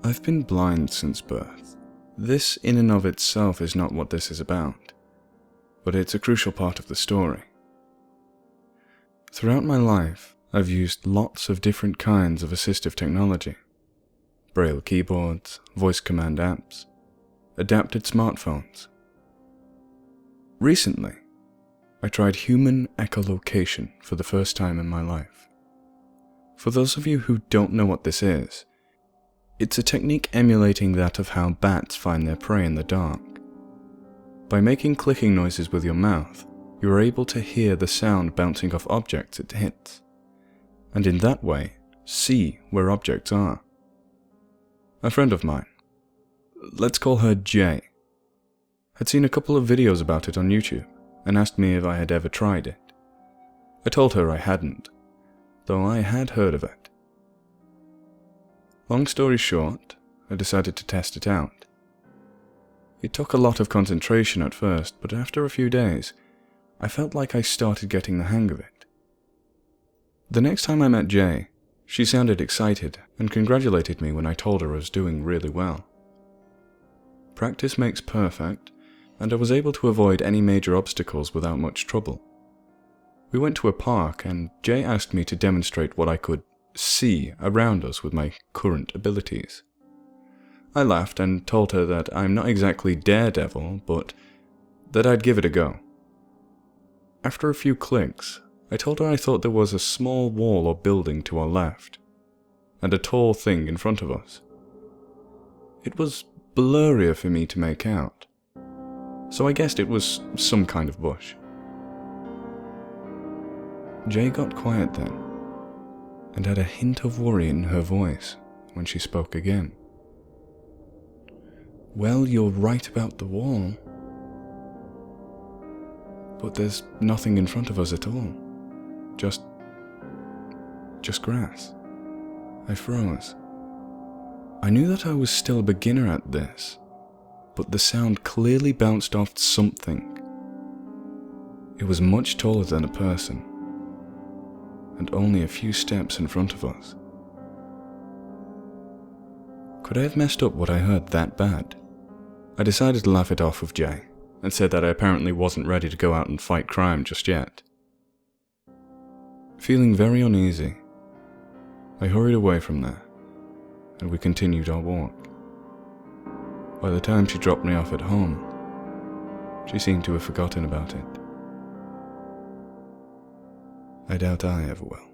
I've been blind since birth. This in and of itself is not what this is about, but it's a crucial part of the story. Throughout my life, I've used lots of different kinds of assistive technology. Braille keyboards, voice command apps, adapted smartphones. Recently, I tried human echolocation for the first time in my life. For those of you who don't know what this is, it's a technique emulating that of how bats find their prey in the dark. By making clicking noises with your mouth, you are able to hear the sound bouncing off objects it hits, and in that way, see where objects are. A friend of mine, let's call her Jay, had seen a couple of videos about it on YouTube and asked me if I had ever tried it. I told her I hadn't, though I had heard of it. Long story short, I decided to test it out. It took a lot of concentration at first, but after a few days, I felt like I started getting the hang of it. The next time I met Jay, she sounded excited and congratulated me when I told her I was doing really well. Practice makes perfect, and I was able to avoid any major obstacles without much trouble. We went to a park and Jay asked me to demonstrate what I could see around us with my current abilities. I laughed and told her that I'm not exactly Daredevil, but that I'd give it a go. After a few clicks, I told her I thought there was a small wall or building to our left, and a tall thing in front of us. It was blurrier for me to make out, so I guessed it was some kind of bush. Jay got quiet then, and had a hint of worry in her voice when she spoke again. Well, you're right about the wall, but there's nothing in front of us at all. Just grass. I froze. I knew that I was still a beginner at this, but the sound clearly bounced off something. It was much taller than a person, and only a few steps in front of us. Could I have messed up what I heard that bad? I decided to laugh it off with Jay, and said that I apparently wasn't ready to go out and fight crime just yet. Feeling very uneasy, I hurried away from there, and we continued our walk. By the time she dropped me off at home, she seemed to have forgotten about it. I doubt I ever will.